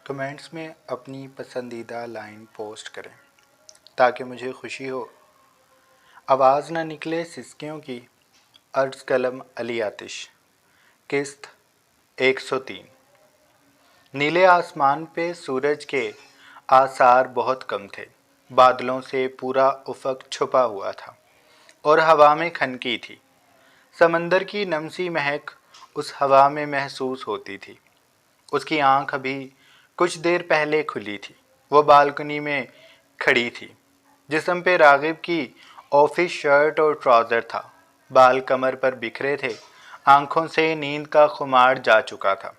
Comments میں اپنی پسندیدہ لائن پوسٹ کریں تاکہ مجھے خوشی ہو۔ آواز نہ نکلے سسکیوں کی، عرض قلم علی آتش۔ قسط 103۔ نیلے آسمان پہ سورج کے آثار بہت کم تھے، بادلوں سے پورا افق چھپا ہوا تھا اور ہوا میں کھنکی تھی۔ سمندر کی نمسی مہک اس ہوا میں محسوس ہوتی تھی۔ اس کی آنکھ ابھی کچھ دیر پہلے کھلی تھی۔ وہ بالکنی میں کھڑی تھی۔ جسم پہ راغب کی آفس شرٹ اور ٹراؤزر تھا۔ بال کمر پر بکھرے تھے۔ آنکھوں سے نیند کا خمار جا چکا تھا۔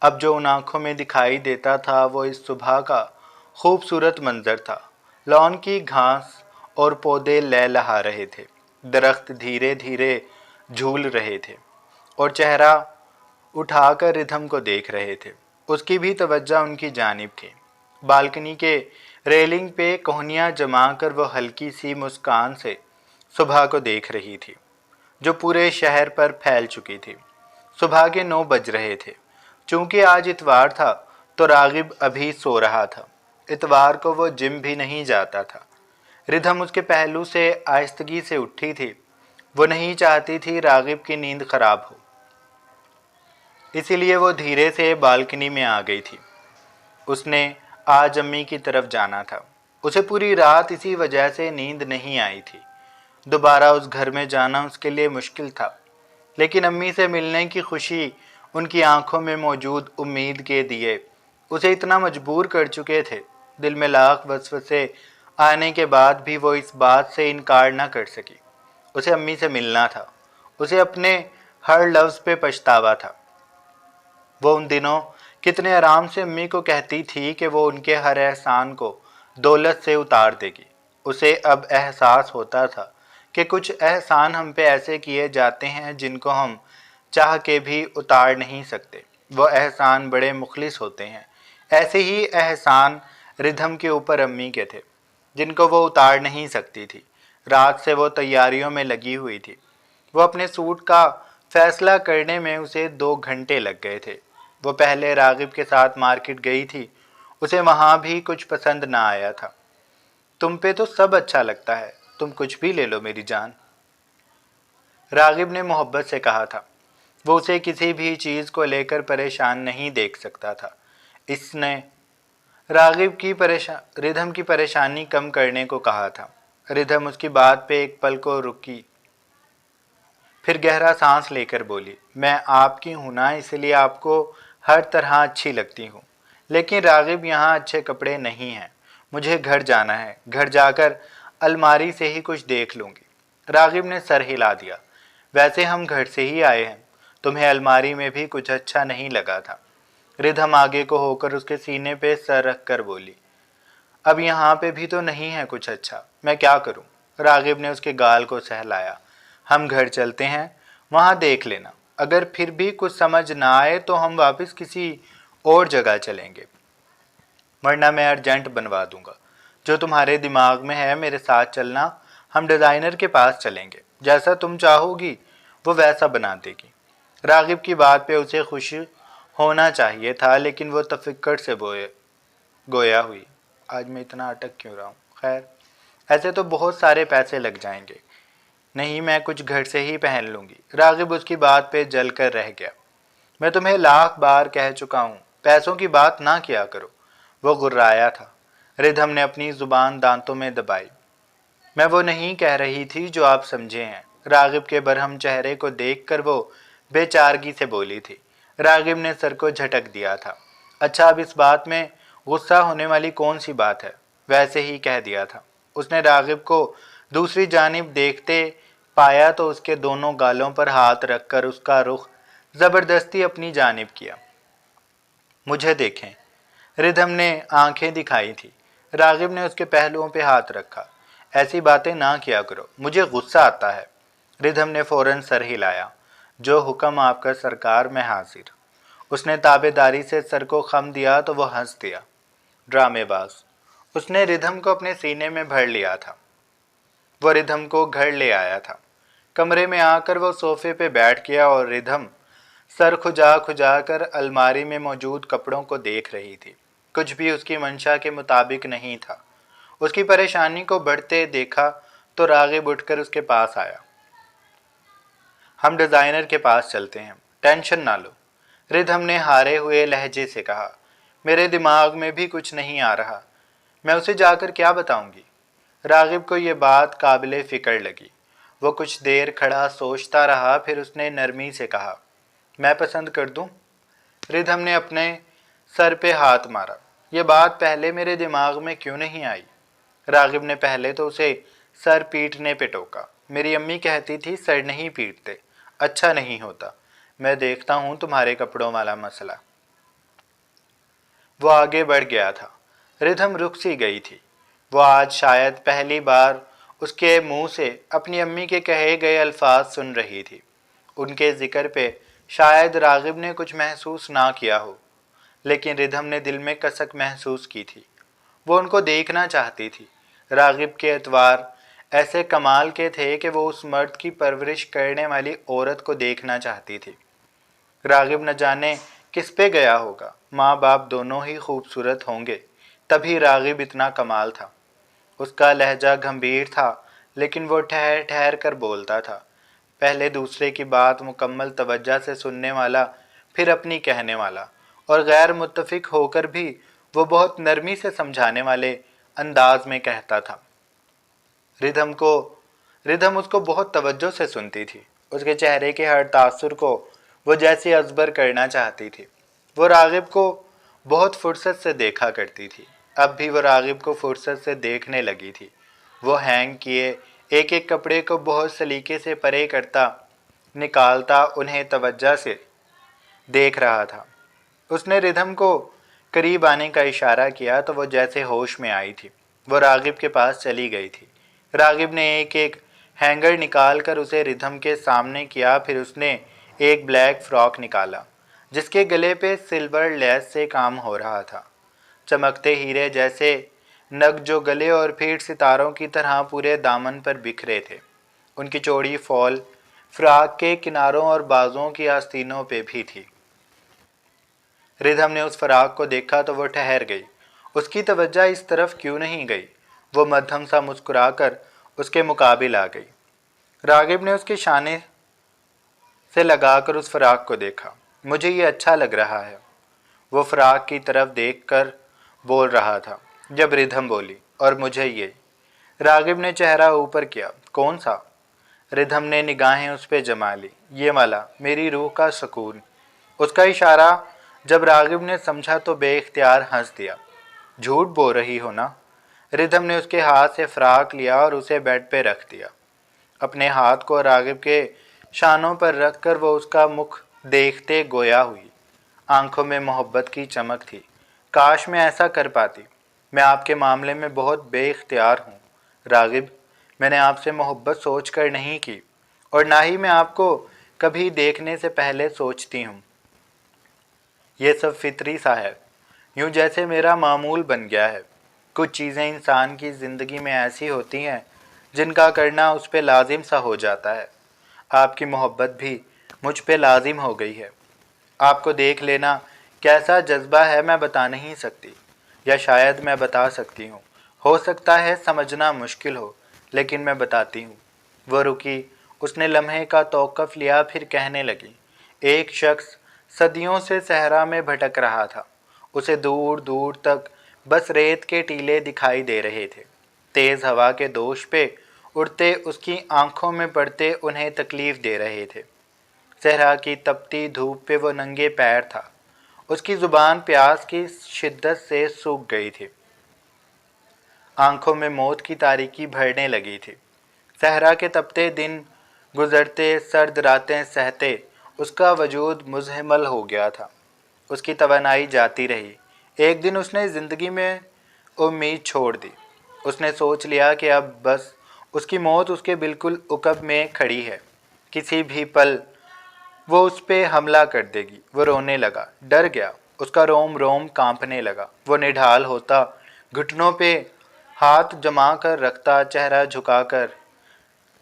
اب جو ان آنکھوں میں دکھائی دیتا تھا وہ اس صبح کا خوبصورت منظر تھا۔ لان کی گھاس اور پودے لہلہا رہے تھے، درخت دھیرے دھیرے جھول رہے تھے اور چہرہ اٹھا کر ردھم کو دیکھ رہے تھے۔ اس کی بھی توجہ ان کی جانب تھی۔ بالکنی کے ریلنگ پہ کوہنیاں جما کر وہ ہلکی سی مسکان سے صبح کو دیکھ رہی تھی جو پورے شہر پر پھیل چکی تھی۔ صبح کے 9 بج رہے تھے۔ چونکہ آج اتوار تھا تو راغب ابھی سو رہا تھا۔ اتوار کو وہ جم بھی نہیں جاتا تھا۔ ردھم اس کے پہلو سے آہستگی سے اٹھی تھی۔ وہ نہیں چاہتی تھی راغب کی نیند خراب ہو، اسی لیے وہ دھیرے سے بالکنی میں آ گئی تھی۔ اس نے آج امی کی طرف جانا تھا۔ اسے پوری رات اسی وجہ سے نیند نہیں آئی تھی۔ دوبارہ اس گھر میں جانا اس کے لیے مشکل تھا، لیکن امی سے ملنے کی خوشی ان کی آنکھوں میں موجود امید کے دیے اسے اتنا مجبور کر چکے تھے۔ دل میں لاکھ وسوسے آنے کے بعد بھی وہ اس بات سے انکار نہ کر سکی۔ اسے امی سے ملنا تھا۔ اسے اپنے ہر لفظ پہ پچھتاوا تھا۔ وہ ان دنوں کتنے آرام سے امی کو کہتی تھی کہ وہ ان کے ہر احسان کو دولت سے اتار دے گی۔ اسے اب احساس ہوتا تھا کہ کچھ احسان ہم پہ ایسے کیے جاتے ہیں جن کو ہم چاہ کے بھی اتار نہیں سکتے۔ وہ احسان بڑے مخلص ہوتے ہیں۔ ایسے ہی احسان ردھم کے اوپر امی کے تھے جن کو وہ اتار نہیں سکتی تھی۔ رات سے وہ تیاریوں میں لگی ہوئی تھی۔ وہ اپنے سوٹ کا فیصلہ کرنے میں اسے 2 گھنٹے لگ گئے تھے۔ وہ پہلے راغب کے ساتھ مارکیٹ گئی تھی۔ اسے وہاں بھی کچھ پسند نہ آیا تھا۔ تم پہ تو سب اچھا لگتا ہے، تم کچھ بھی لے لو میری جان، راغب نے محبت سے کہا تھا۔ وہ اسے کسی بھی چیز کو لے کر پریشان نہیں دیکھ سکتا تھا۔ اس نے ردھم کی پریشانی کم کرنے کو کہا تھا۔ ردھم اس کی بات پہ ایک پل کو رکی، پھر گہرا سانس لے کر بولی، میں آپ کی ہوں نا، اس لیے آپ کو ہر طرح اچھی لگتی ہوں، لیکن راغب یہاں اچھے کپڑے نہیں ہیں، مجھے گھر جانا ہے، گھر جا کر الماری سے ہی کچھ دیکھ لوں گی۔ راغب نے سر ہلا دیا، ویسے ہم گھر سے ہی آئے ہیں، تمہیں الماری میں بھی کچھ اچھا نہیں لگا تھا۔ ردھم آگے کو ہو کر اس کے سینے پہ سر رکھ کر بولی، اب یہاں پہ بھی تو نہیں ہے کچھ اچھا، میں کیا کروں؟ راغب نے اس کے گال کو سہلایا، ہم گھر چلتے ہیں، وہاں دیکھ لینا، اگر پھر بھی کچھ سمجھ نہ آئے تو ہم واپس کسی اور جگہ چلیں گے، ورنہ میں ارجنٹ بنوا دوں گا۔ جو تمہارے دماغ میں ہے میرے ساتھ چلنا، ہم ڈیزائنر کے پاس چلیں گے، جیسا تم چاہو گی وہ ویسا بنا دے گی۔ راغب کی بات پہ اسے خوش ہونا چاہیے تھا، لیکن وہ تفکر سے گویا ہوئی۔ آج میں اتنا اٹک کیوں رہا ہوں؟ خیر، ایسے تو بہت سارے پیسے لگ جائیں گے، نہیں میں کچھ گھر سے ہی پہن لوں گی۔ راغب اس کی بات پہ جل کر رہ گیا۔ میں تمہیں لاکھ بار کہہ چکا ہوں، پیسوں کی بات نہ کیا کرو، وہ غرایا تھا۔ ردھم نے اپنی زبان دانتوں میں دبائی۔ میں وہ نہیں کہہ رہی تھی جو آپ سمجھے ہیں، راغب کے برہم چہرے کو دیکھ کر وہ بے چارگی سے بولی تھی۔ راغب نے سر کو جھٹک دیا تھا۔ اچھا، اب اس بات میں غصہ ہونے والی کون سی بات ہے؟ ویسے ہی کہہ دیا تھا۔ اس نے راغب کو دوسری جانب دیکھتے پایا تو اس کے دونوں گالوں پر ہاتھ رکھ کر اس کا رخ زبردستی اپنی جانب کیا۔ مجھے دیکھیں، ردھم نے آنکھیں دکھائی تھی۔ راغب نے اس کے پہلوؤں پہ ہاتھ رکھا۔ ایسی باتیں نہ کیا کرو، مجھے غصہ آتا ہے۔ ردھم نے فوراً سر ہلایا۔ جو حکم آپ کا سرکار، میں حاضر۔ اس نے تابع داری سے سر کو خم دیا تو وہ ہنس دیا۔ ڈرامے باز۔ اس نے ردھم کو اپنے سینے میں بھر لیا تھا۔ وہ ردھم کو گھر لے آیا تھا۔ کمرے میں آ کر وہ صوفے پہ بیٹھ گیا اور ردھم सर खुजा खुजा कर अलमारी में मौजूद कपड़ों को देख रही थी। कुछ भी उसकी मंशा के मुताबिक नहीं था। उसकी परेशानी को बढ़ते देखा तो रागिब उठकर उसके पास आया। हम डिज़ाइनर के पास चलते हैं, टेंशन ना लो, रिधम ने हारे हुए लहजे से कहा। मेरे दिमाग में भी कुछ नहीं आ रहा, मैं उसे जाकर क्या बताऊंगी। रागिब को ये बात काबिले फ़िक्र लगी। वो कुछ देर खड़ा सोचता रहा, फिर उसने नरमी से कहा, मैं पसंद कर दूं? रिधम ने अपने सर पे हाथ मारा। ये बात पहले मेरे दिमाग में क्यों नहीं आई? रागिब ने पहले तो उसे सर पीटने पे टोका। मेरी अम्मी कहती थी सर नहीं पीटते, अच्छा नहीं होता। मैं देखता हूँ तुम्हारे कपड़ों वाला मसला। वो आगे बढ़ गया था। रिधम रुक सी गई थी। वो आज शायद पहली बार उसके मुंह से अपनी अम्मी के कहे गए अल्फाज सुन रही थी। उनके जिक्र पे शायद रागिब ने कुछ महसूस ना किया हो, लेकिन रिधम ने दिल में कसक महसूस की थी। वो उनको देखना चाहती थी। रागिब के एतवार ऐसे कमाल के थे कि वो उस मर्द की परवरिश करने वाली औरत को देखना चाहती थी। रागिब न जाने किस पे गया होगा। माँ बाप दोनों ही खूबसूरत होंगे, तभी रागिब इतना कमाल था। उसका लहजा गंभीर था, लेकिन वो ठहर ठहर कर बोलता था। पहले दूसरे की बात मुकम्मल तवज्जो से सुनने वाला, फिर अपनी कहने वाला, और गैर मुत्तफिक होकर भी वो बहुत नरमी से समझाने वाले अंदाज में कहता था। रिधम उसको बहुत तवज्जो से सुनती थी। उसके चेहरे के हर तासुर को वो जैसे अजबर करना चाहती थी। वो रागिब को बहुत फुर्सत से देखा करती थी। अब भी वो रागिब को फुर्सत से देखने लगी थी। वो हैंग किए एक एक कपड़े को बहुत सलीके से परे करता, निकालता, उन्हें तवज्जो से देख रहा था। उसने रिधम को करीब आने का इशारा किया तो वो जैसे होश में आई थी। वो रागिब के पास चली गई थी। रागिब ने एक एक हैंगर निकाल कर उसे रिधम के सामने किया। फिर उसने एक ब्लैक फ्रॉक निकाला जिसके गले पे सिल्वर लेस से काम हो रहा था। चमकते हीरे जैसे नग जो गले और पीठ सितारों की तरह पूरे दामन पर बिखरे थे। उनकी चौड़ी फॉल फ्रॉक के किनारों और बाजुओं की आस्तीनों पे भी थी। रिधम ने उस फराक को देखा तो वो ठहर गई। उसकी तवज्जो इस तरफ क्यों नहीं गई? वो मध्यम सा मुस्कुराकर उसके मुकाबिल आ गई। रागिब ने उसके शाने से लगाकर उस फराक को देखा। मुझे ये अच्छा लग रहा है, वो फराक की तरफ देखकर बोल रहा था जब रिधम बोली, और मुझे ये। रागिब ने चेहरा ऊपर किया। कौन सा? रिधम ने निगाहें उस पर जमा ली। ये वाला, मेरी रूह का सुकून। उसका इशारा जब रागिब ने समझा तो बेइख्तियार हंस दिया। झूठ बोल रही हो ना? रिधम ने उसके हाथ से फ्राक लिया और उसे बेड पे रख दिया। अपने हाथ को रागिब के शानों पर रखकर वो उसका मुख देखते गोया हुई। आंखों में मोहब्बत की चमक थी। काश मैं ऐसा कर पाती। मैं आपके मामले में बहुत बेइख्तियार हूँ रागिब। मैंने आपसे मोहब्बत सोच कर नहीं की, और ना ही मैं आपको कभी देखने से पहले सोचती हूँ। ये सब फितरी सा है, यूँ जैसे मेरा मामूल बन गया है। कुछ चीज़ें इंसान की ज़िंदगी में ऐसी होती हैं जिनका करना उस पे लाजिम सा हो जाता है। आपकी मोहब्बत भी मुझ पे लाजिम हो गई है। आपको देख लेना कैसा जज्बा है मैं बता नहीं सकती, या शायद मैं बता सकती हूँ। हो सकता है समझना मुश्किल हो, लेकिन मैं बताती हूँ। वो रुकी। उसने लम्हे का तौक़ुफ़ लिया, फिर कहने लगी। एक शख्स सदियों से सहरा में भटक रहा था। उसे दूर दूर तक बस रेत के टीले दिखाई दे रहे थे। तेज़ हवा के दोष पे उड़ते उसकी आंखों में पड़ते उन्हें तकलीफ़ दे रहे थे। सहरा की तपती धूप पे वो नंगे पैर था। उसकी ज़ुबान प्यास की शिद्दत से सूख गई थी। आंखों में मौत की तारीकी भरने लगी थी। सहरा के तपते दिन गुजरते, सर्द रातें सहते उसका वजूद मुज़हमल हो गया था। उसकी तवानाई जाती रही। एक दिन उसने ज़िंदगी में उम्मीद छोड़ दी। उसने सोच लिया कि अब बस उसकी मौत उसके बिल्कुल उकब में खड़ी है। किसी भी पल वो उस पे हमला कर देगी। वो रोने लगा, डर गया। उसका रोम रोम कांपने लगा। वो निढाल होता, घुटनों पे हाथ जमा कर रखता, चेहरा झुकाकर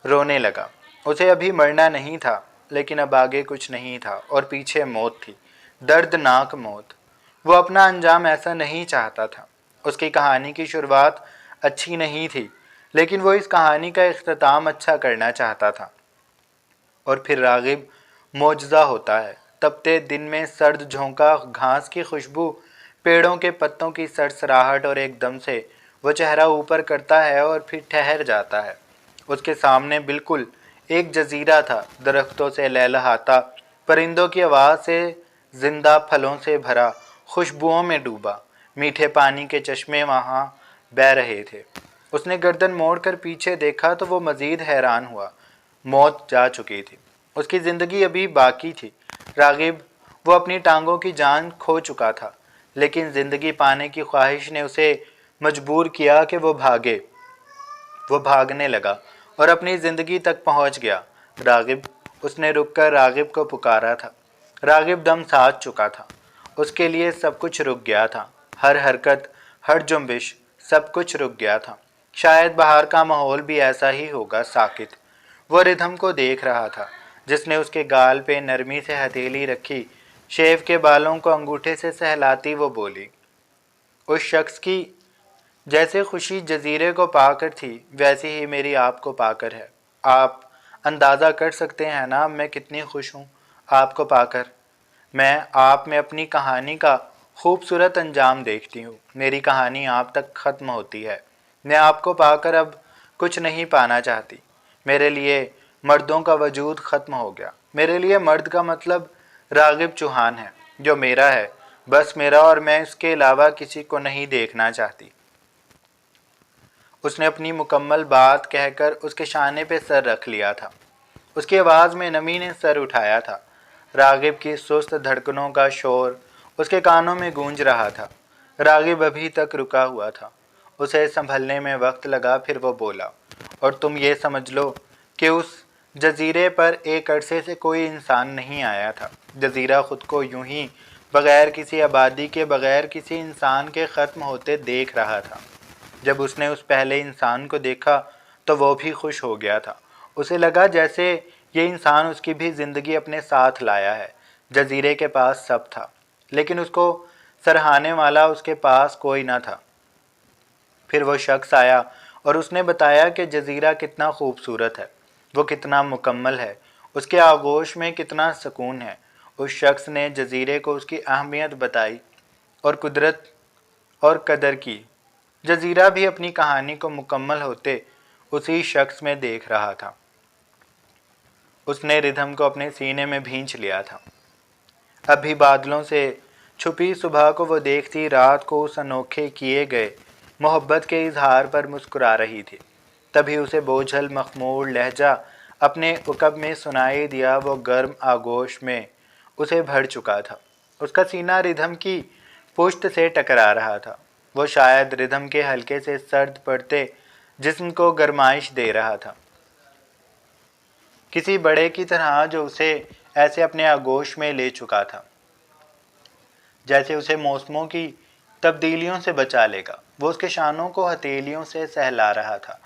रोने लगा। उसे अभी मरना नहीं था, लेकिन अब आगे कुछ नहीं था और पीछे मौत थी, दर्दनाक मौत। वो अपना अंजाम ऐसा नहीं चाहता था। उसकी कहानी की शुरुआत अच्छी नहीं थी, लेकिन वो इस कहानी का इख्तिताम अच्छा करना चाहता था। और फिर रागिब मौजज़ा होता है। तपते दिन में सर्द झोंका, घास की खुशबू, पेड़ों के पत्तों की सरसराहट, और एकदम से वो चेहरा ऊपर करता है और फिर ठहर जाता है। उसके सामने बिल्कुल एक जजीरा था, दरख्तों से लहलहाता, परिंदों की आवाज़ से जिंदा, फलों से भरा, खुशबुओं में डूबा। मीठे पानी के चश्मे वहाँ बह रहे थे। उसने गर्दन मोड़कर पीछे देखा तो वो मज़ीद हैरान हुआ। मौत जा चुकी थी, उसकी ज़िंदगी अभी बाकी थी। रागिब, वो अपनी टांगों की जान खो चुका था, लेकिन ज़िंदगी पाने की ख्वाहिश ने उसे मजबूर किया कि वो भागे। वो भागने लगा और अपनी ज़िंदगी तक पहुंच गया। रागिब, उसने रुककर रागिब को पुकारा था। रागिब दम साध चुका था। उसके लिए सब कुछ रुक गया था। हर हरकत, हर जुम्बिश, सब कुछ रुक गया था। शायद बाहर का माहौल भी ऐसा ही होगा, साकित। वो रिधम को देख रहा था, जिसने उसके गाल पे नरमी से हथेली रखी। शेव के बालों को अंगूठे से सहलाती वो बोली, उस शख्स की जैसे खुशी जजीरे को पाकर थी, वैसी ही मेरी आपको पाकर है। आप अंदाज़ा कर सकते हैं ना मैं कितनी खुश हूँ आपको पाकर। मैं आप में अपनी कहानी का खूबसूरत अंजाम देखती हूँ। मेरी कहानी आप तक ख़त्म होती है। मैं आपको पाकर अब कुछ नहीं पाना चाहती। मेरे लिए मर्दों का वजूद ख़त्म हो गया। मेरे लिए मर्द का मतलब रागिब चौहान है, जो मेरा है, बस मेरा, और मैं इसके अलावा किसी को नहीं देखना चाहती। उसने अपनी मुकम्मल बात कहकर उसके शाने पे सर रख लिया था। उसकी आवाज़ में नमी ने सर उठाया था। रागिब की सुस्त धड़कनों का शोर उसके कानों में गूंज रहा था। रागिब अभी तक रुका हुआ था। उसे संभलने में वक्त लगा, फिर वो बोला, और तुम ये समझ लो कि उस जजीरे पर एक अरसे से कोई इंसान नहीं आया था। जजीरा खुद को यूं ही बग़ैर किसी आबादी के, बग़ैर किसी इंसान के ख़त्म होते देख रहा था। जब उसने उस पहले इंसान को देखा तो वो भी खुश हो गया था। उसे लगा जैसे ये इंसान उसकी भी ज़िंदगी अपने साथ लाया है। जजीरे के पास सब था, लेकिन उसको सराहने वाला उसके पास कोई न था। फिर वो शख्स आया और उसने बताया कि जजीरा कितना खूबसूरत है, वो कितना मुकम्मल है, उसके आगोश में कितना सुकून है। उस शख्स ने जजीरे को उसकी अहमियत बताई और कुदरत और कदर की। जजीरा भी अपनी कहानी को मुकम्मल होते उसी शख्स में देख रहा था। उसने रिधम को अपने सीने में भींच लिया था। अभी बादलों से छुपी सुबह को वो देखती रात को उस अनोखे किए गए मोहब्बत के इजहार पर मुस्कुरा रही थी। तभी उसे बोझल मखमूर लहजा अपने उकब में सुनाई दिया। वो गर्म आगोश में उसे भर चुका था। उसका सीना रिधम की पुश्त से टकरा रहा था। वो शायद रिधम के हल्के से सर्द पड़ते जिस्म को गरमाइश दे रहा था, किसी बड़े की तरह जो उसे ऐसे अपने आगोश में ले चुका था, जैसे उसे मौसमों की तब्दीलियों से बचा लेगा। वो उसके शानों को हथेलियों से सहला रहा था।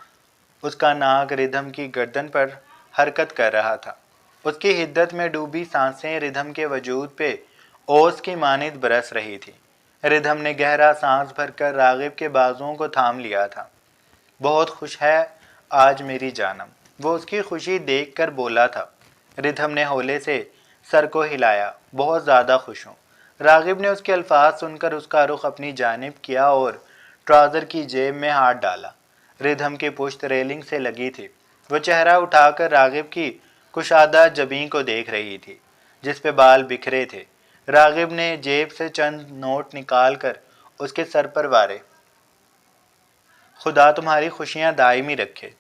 उसका नाक रिधम की गर्दन पर हरकत कर रहा था। उसकी हिद्दत में डूबी सांसें रिधम के वजूद पे ओस की मानिंद बरस रही थी। रिधम ने गहरा सांस भरकर रागिब के बाजुओं को थाम लिया था। बहुत खुश है आज मेरी जानम, वो उसकी खुशी देखकर बोला था। रिधम ने हौले से सर को हिलाया। बहुत ज़्यादा खुश हूँ। रागिब ने उसके अल्फाज सुनकर उसका रुख अपनी जानिब किया और ट्राउज़र की जेब में हाथ डाला। रिधम की पुश्त रेलिंग से लगी थी। वो चेहरा उठाकर रागिब की कुशादा जबीं को देख रही थी, जिस पे बाल बिखरे थे। रागिब ने जेब से चंद नोट निकाल कर उसके सर पर वारे। खुदा तुम्हारी खुशियाँ दायमी रखे।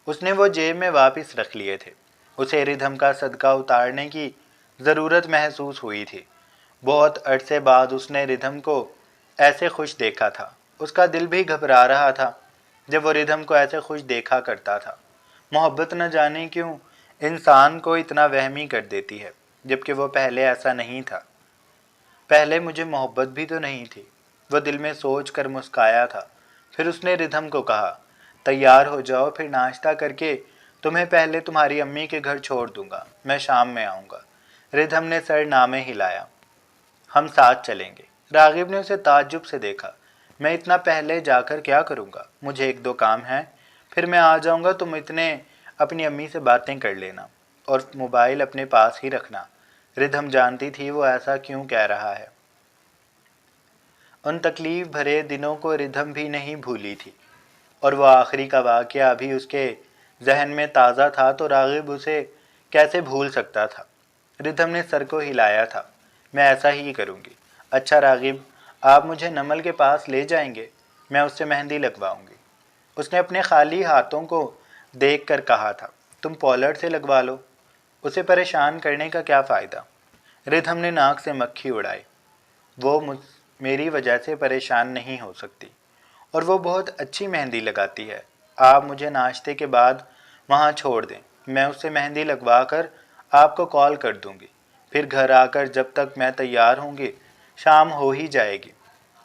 उसने वो जेब में वापस रख लिए थे। उसे रिधम का सदका उतारने की ज़रूरत महसूस हुई थी। बहुत अरसे बाद उसने रिधम को ऐसे खुश देखा था। उसका दिल भी घबरा रहा था जब वो रिधम को ऐसे खुश देखा करता था। मोहब्बत न जाने क्यों इंसान को इतना वहमी कर देती है, जबकि वो पहले ऐसा नहीं था। पहले मुझे मोहब्बत भी तो नहीं थी, वो दिल में सोच कर मुस्काया था। फिर उसने रिधम को कहा, तैयार हो जाओ, फिर नाश्ता करके تمہیں پہلے تمہاری امی کے گھر چھوڑ دوں گا، میں شام میں آؤں گا۔ ردھم نے سر نامے ہلایا۔ ہم ساتھ چلیں گے۔ راغب نے اسے تعجب سے دیکھا۔ میں اتنا پہلے جا کر کیا کروں گا؟ مجھے ایک دو کام ہیں، پھر میں آ جاؤں گا، تم اتنے اپنی امی سے باتیں کر لینا اور موبائل اپنے پاس ہی رکھنا۔ ردھم جانتی تھی وہ ایسا کیوں کہہ رہا ہے۔ ان تکلیف بھرے دنوں کو ردھم بھی نہیں بھولی تھی، اور وہ آخری کا واقعہ ابھی اس کے ذہن میں تازہ تھا تو راغب اسے کیسے بھول سکتا تھا۔ ردھم نے سر کو ہلایا تھا۔ میں ایسا ہی کروں گی۔ اچھا راغب، آپ مجھے نمل کے پاس لے جائیں گے؟ میں اس سے مہندی لگواؤں گی۔ اس نے اپنے خالی ہاتھوں کو دیکھ کر کہا تھا۔ تم پولڈ سے لگوا لو، اسے پریشان کرنے کا کیا فائدہ؟ ردھم نے ناک سے مکھی اڑائی۔ وہ میری وجہ سے پریشان نہیں ہو سکتی، اور وہ بہت اچھی مہندی لگاتی ہے۔ آپ مجھے ناشتے کے بعد وہاں چھوڑ دیں، میں اس سے مہندی لگوا کر آپ کو کال کر دوں گی۔ پھر گھر آ کر جب تک میں تیار ہوں گی شام ہو ہی جائے گی۔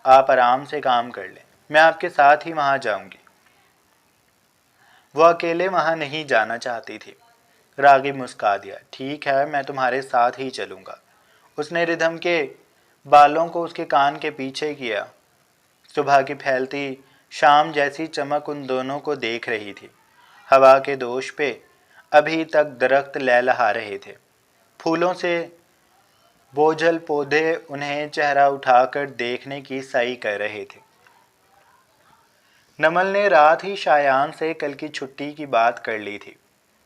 آپ آرام سے کام کر لیں، میں آپ کے ساتھ ہی وہاں جاؤں گی۔ وہ اکیلے وہاں نہیں جانا چاہتی تھی۔ راغب مسکا دیا۔ ٹھیک ہے، میں تمہارے ساتھ ہی چلوں گا۔ اس نے ردھم کے بالوں کو اس کے کان کے پیچھے کیا۔ صبح کی پھیلتی شام جیسی چمک ان دونوں کو دیکھ رہی تھی۔ ہوا کے دوش پہ ابھی تک درخت لہلہا رہے تھے۔ پھولوں سے بوجھل پودے انہیں چہرہ اٹھا کر دیکھنے کی سعی کر رہے تھے۔ نمل نے رات ہی شایان سے کل کی چھٹی کی بات کر لی تھی۔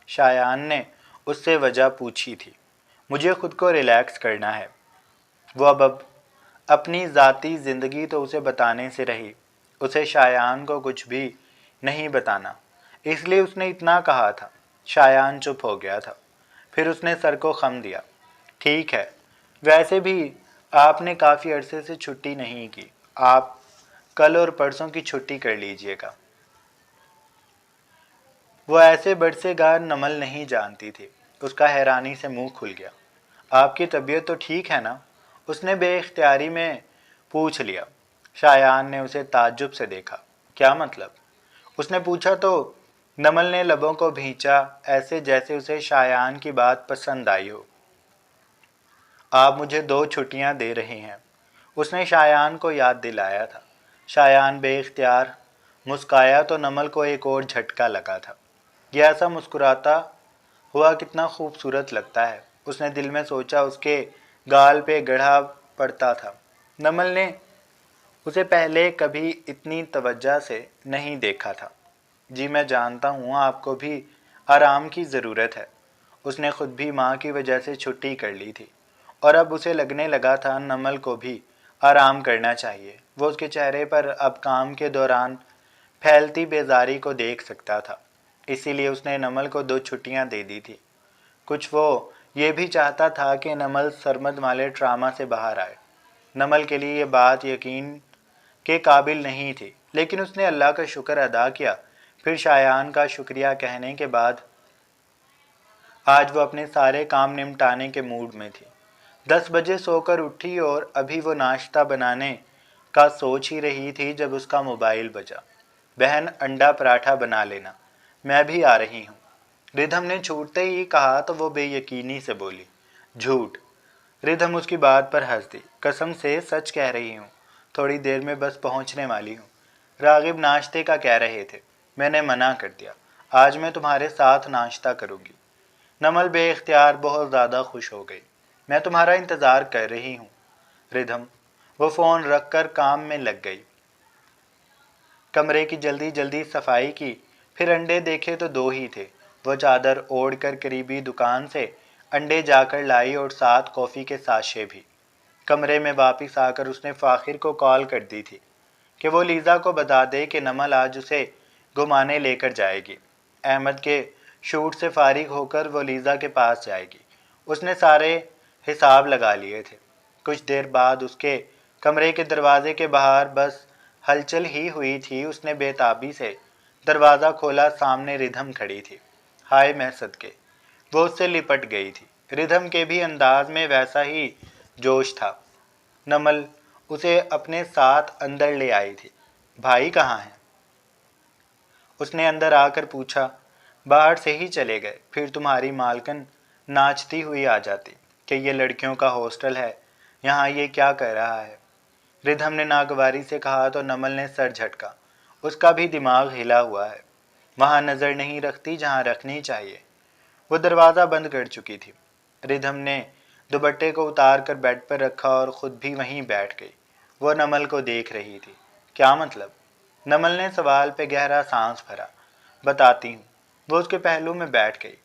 شایان نے اس سے وجہ پوچھی تھی۔ مجھے خود کو ریلیکس کرنا ہے۔ وہ اب اپنی ذاتی زندگی تو اسے بتانے سے رہی، اسے شایان کو کچھ بھی نہیں بتانا، اس لیے اس نے اتنا کہا تھا۔ شایان چپ ہو گیا تھا، پھر اس نے سر کو خم دیا۔ ٹھیک ہے، ویسے بھی آپ نے کافی عرصے سے چھٹی نہیں کی، آپ کل اور پرسوں کی چھٹی کر لیجئے گا۔ وہ ایسے برسے گار نمل نہیں جانتی تھی۔ اس کا حیرانی سے منہ کھل گیا۔ آپ کی طبیعت تو ٹھیک ہے نا؟ اس نے بے اختیاری میں پوچھ لیا۔ شایان نے اسے تعجب سے دیکھا۔ کیا مطلب؟ اس نے پوچھا تو نمل نے لبوں کو بھینچا، ایسے جیسے اسے شایان کی بات پسند آئی ہو۔ آپ مجھے 2 چھٹیاں دے رہے ہیں، اس نے شایان کو یاد دلایا تھا۔ شایان بے اختیار مسکایا تو نمل کو ایک اور جھٹکا لگا تھا۔ یہ ایسا مسکراتا ہوا کتنا خوبصورت لگتا ہے، اس نے دل میں سوچا۔ اس کے گال پہ گڑھا پڑتا تھا۔ نمل نے اسے پہلے کبھی اتنی توجہ سے نہیں دیکھا تھا۔ جی میں جانتا ہوں آپ کو بھی آرام کی ضرورت ہے۔ اس نے خود بھی ماں کی وجہ سے چھٹی کر لی تھی، اور اب اسے لگنے لگا تھا نمل کو بھی آرام کرنا چاہیے۔ وہ اس کے چہرے پر اب کام کے دوران پھیلتی بیزاری کو دیکھ سکتا تھا، اسی لیے اس نے نمل کو 2 چھٹیاں دے دی تھی۔ کچھ وہ یہ بھی چاہتا تھا کہ نمل سرمد والے ٹراما سے باہر آئے۔ نمل کے لیے یہ بات یقین کے قابل نہیں تھی، لیکن اس نے اللہ کا شکر ادا کیا۔ پھر شایان کا شکریہ کہنے کے بعد آج وہ اپنے سارے کام نمٹانے کے موڈ میں تھی۔ 10 بجے سو کر اٹھی اور ابھی وہ ناشتہ بنانے کا سوچ ہی رہی تھی جب اس کا موبائل بجا۔ بہن انڈا پراٹھا بنا لینا، میں بھی آ رہی ہوں۔ ردھم نے چھوٹتے ہی کہا تو وہ بے یقینی سے بولی۔ جھوٹ۔ ردھم اس کی بات پر ہنس دی۔ قسم سے سچ کہہ رہی ہوں، تھوڑی دیر میں بس پہنچنے والی ہوں۔ راغب ناشتے کا کہہ رہے تھے، میں نے منع کر دیا۔ آج میں تمہارے ساتھ ناشتہ کروں گی۔ نمل بے اختیار بہت زیادہ خوش ہو گئی۔ میں تمہارا انتظار کر رہی ہوں ردھم۔ وہ فون رکھ کر کام میں لگ گئی۔ کمرے کی جلدی جلدی صفائی کی، پھر انڈے دیکھے تو 2 ہی تھے۔ وہ چادر اوڑھ کر قریبی دکان سے انڈے جا کر لائی اور ساتھ کافی کے ساشے بھی۔ کمرے میں واپس آ کر اس نے فاخر کو کال کر دی تھی کہ وہ لیزا کو بتا دے کہ نمل آج اسے گھمانے لے کر جائے گی۔ احمد کے شوٹ سے فارغ ہو کر وہ لیزا کے پاس جائے گی۔ اس نے سارے حساب لگا لیے تھے۔ کچھ دیر بعد اس کے کمرے کے دروازے کے باہر بس ہلچل ہی ہوئی تھی۔ اس نے بے تابی سے دروازہ کھولا، سامنے ردھم کھڑی تھی۔ ہائے میں صدقے، وہ اس سے لپٹ گئی تھی۔ ردھم کے بھی انداز میں ویسا ہی جوش تھا۔ نمل اسے اپنے ساتھ اندر لے آئی تھی۔ بھائی کہاں ہیں؟ اس نے اندر آ کر پوچھا۔ बाहर से ही चले गए, फिर तुम्हारी मालकिन नाचती हुई आ जाती कि ये लड़कियों का हॉस्टल है, यहाँ ये क्या कर रहा है। रिधम ने नागवारी से कहा तो नमल ने सर झटका। उसका भी दिमाग हिला हुआ है, वहाँ नज़र नहीं रखती जहाँ रखनी चाहिए। वो दरवाज़ा बंद कर चुकी थी। रिधम ने दुपट्टे को उतार कर बेड पर रखा और ख़ुद भी वहीं बैठ गई। वो नमल को देख रही थी। क्या मतलब? नमल ने सवाल पे गहरा सांस भरा। बताती हूँ। वो उसके पहलू में बैठ गई।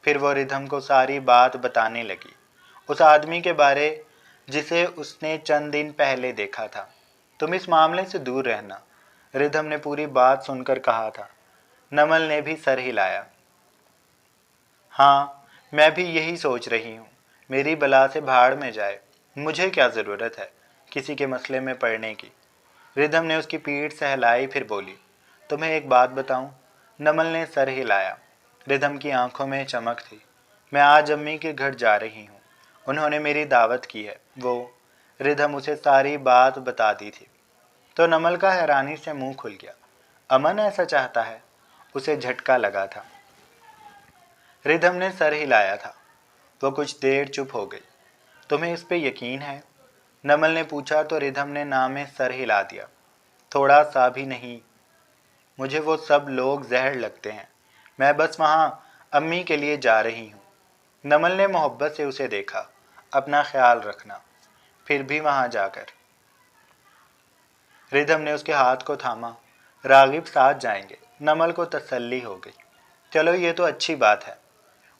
फिर वो रिधम को सारी बात बताने लगी, उस आदमी के बारे जिसे उसने चंद दिन पहले देखा था। तुम इस मामले से दूर रहना, रिधम ने पूरी बात सुनकर कहा था। नमल ने भी सर हिलाया। हाँ, मैं भी यही सोच रही हूँ। मेरी बला से भाड़ में जाए, मुझे क्या ज़रूरत है किसी के मसले में पड़ने की। रिधम ने उसकी पीठ सहलाई, फिर बोली, तुम्हें एक बात बताऊं? नमल ने सर हिलाया। रिधम की आंखों में चमक थी। मैं आज अम्मी के घर जा रही हूँ, उन्होंने मेरी दावत की है। वो रिधम उसे सारी बात बता दी थी। तो नमल का हैरानी से मुंह खुल गया। अमन ऐसा चाहता है? उसे झटका लगा था। रिधम ने सर हिलाया था। वो कुछ देर चुप हो गई। तुम्हें इस पे यकीन है? नमल ने पूछा तो रिधम ने ना में सर हिला दिया। थोड़ा सा भी नहीं। मुझे वो सब लोग जहर लगते हैं। मैं बस वहाँ अम्मी के लिए जा रही हूँ। नमल ने मोहब्बत से उसे देखा। अपना ख्याल रखना। फिर भी वहाँ जाकर। रिधम ने उसके हाथ को थामा। रागिब साथ जाएंगे। नमल को तसल्ली हो गई। चलो ये तो अच्छी बात है।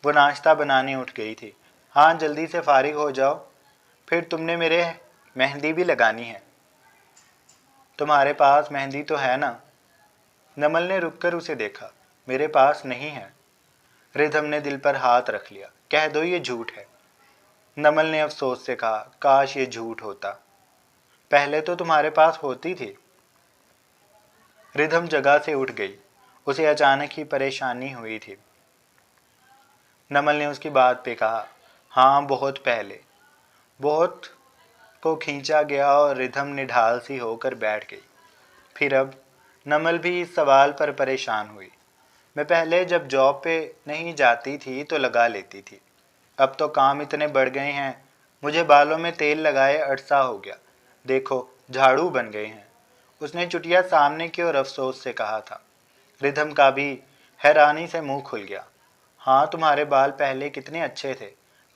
वो नाश्ता बनाने उठ गई थी। हाँ, जल्दी से फारिग हो जाओ। फिर तुमने मेरे मेहंदी भी लगानी है। तुम्हारे पास मेहंदी तो है ना? नमल ने रुककर उसे देखा। मेरे पास नहीं है। रिधम ने दिल पर हाथ रख लिया। कह दो ये झूठ है। नमल ने अफसोस से कहा, काश ये झूठ होता। पहले तो तुम्हारे पास होती थी। रिधम जगह से उठ गई। उसे अचानक ही परेशानी हुई थी। नमल ने उसकी बात पे कहा, हाँ बहुत पहले। बहुत को खींचा गया और रिधम ने ढाल सी होकर बैठ गई। फिर अब? नमल भी इस सवाल पर परेशान हुई। मैं पहले जब जॉब पे नहीं जाती थी तो लगा लेती थी। अब तो काम इतने बढ़ गए हैं, मुझे बालों में तेल लगाए अरसा हो गया। देखो, झाड़ू बन गए हैं। उसने चुटिया सामने की ओर अफसोस से कहा था। रिधम का भी हैरानी से मुंह खुल गया। हाँ, तुम्हारे बाल पहले कितने अच्छे थे,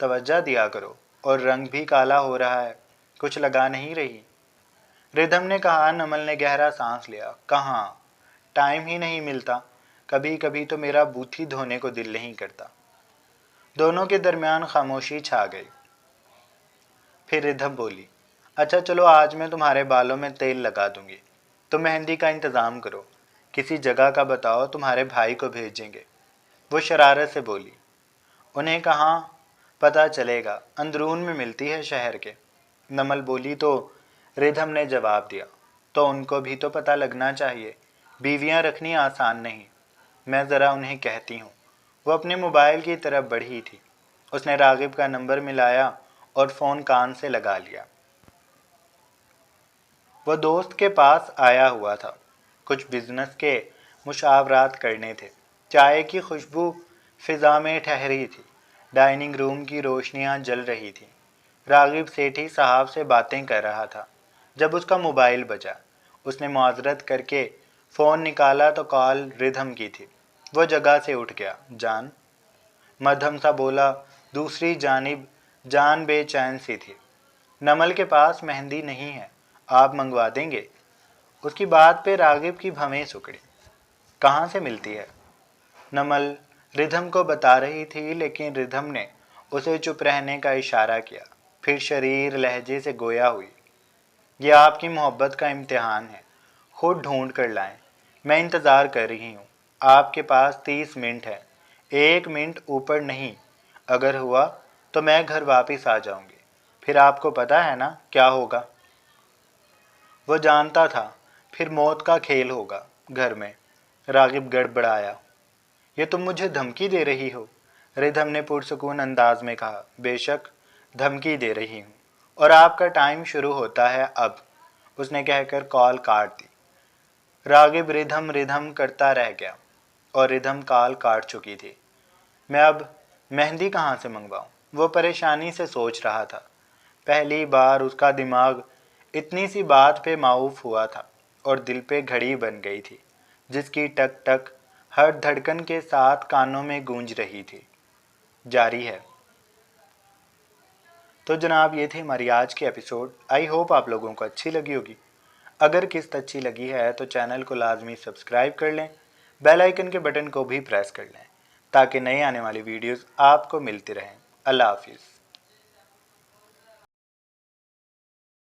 तवज्जो दिया करो। और रंग भी काला हो रहा है, कुछ लगा नहीं रही। रिधम ने कहा। नमल ने गहरा सांस लिया। कहाँ, टाइम ही नहीं मिलता। कभी कभी तो मेरा बूथी धोने को दिल नहीं करता। दोनों के दरमियान खामोशी छा गई। फिर रिधम बोली, अच्छा चलो, आज मैं तुम्हारे बालों में तेल लगा दूंगी। तुम मेहंदी का इंतज़ाम करो। किसी जगह का बताओ, तुम्हारे भाई को भेजेंगे। वो शरारत से बोली, उन्हें कहाँ पता चलेगा, अंदरून में मिलती है शहर के। नमल बोली तो रिधम ने जवाब दिया, तो उनको भी तो पता लगना चाहिए। बीवियां रखनी आसान नहीं। मैं ज़रा उन्हें कहती हूँ। वो अपने मोबाइल की तरफ बढ़ी थी। उसने रागिब का नंबर मिलाया और फ़ोन कान से लगा लिया। वो दोस्त के पास आया हुआ था। कुछ बिजनेस के मुशावरात करने थे। चाय की खुशबू फिज़ा में ठहरी थी। डाइनिंग रूम की रोशनियां जल रही थीं। रागिब सेठी साहब से बातें कर रहा था जब उसका मोबाइल बजा। उसने मुआजरत करके फ़ोन निकाला तो कॉल रिधम की थी। वो जगह से उठ गया। जान, मध्यम सा बोला। दूसरी जानिब जान बेचैन सी थी। नमल के पास मेहंदी नहीं है, आप मंगवा देंगे? उसकी बात पे रागिब की भवें सुकड़ी। कहाँ से मिलती है? नमल रिधम को बता रही थी, लेकिन रिधम ने उसे चुप रहने का इशारा किया। फिर शरीर लहजे से गोया हुई। यह आपकी मोहब्बत का इम्तिहान है, खुद ढूंढ कर लाएं। मैं इंतज़ार कर रही हूँ। आपके पास 30 मिनट है, 1 मिनट ऊपर नहीं। अगर हुआ तो मैं घर वापस आ जाऊंगी। फिर आपको पता है ना क्या होगा? वो जानता था, फिर मौत का खेल होगा घर में। रागिब गड़बड़ाया। ये तुम मुझे धमकी दे रही हो? रिधम ने पुरसुकून अंदाज में कहा। बेशक धमकी दे रही हूँ, और आपका टाइम शुरू होता है अब। उसने कहकर कॉल काट दी। रागिब रिधम रिधम करता रह गया। اور ردھم کال کاٹ چکی تھی۔ میں اب مہندی کہاں سے منگواؤں؟ وہ پریشانی سے سوچ رہا تھا۔ پہلی بار اس کا دماغ اتنی سی بات پہ معاف ہوا تھا اور دل پہ گھڑی بن گئی تھی جس کی ٹک ٹک ہر دھڑکن کے ساتھ کانوں میں گونج رہی تھی۔ جاری ہے۔ تو جناب یہ تھی ہماری آج کی ایپیسوڈ۔ آئی ہوپ آپ لوگوں کو اچھی لگی ہوگی۔ اگر قسط اچھی لگی ہے تو چینل کو لازمی سبسکرائب کر لیں، بیل آئیکن کے بٹن کو بھی پریس کر لیں تاکہ نئی آنے والی ویڈیوز آپ کو ملتی رہیں۔ اللہ حافظ۔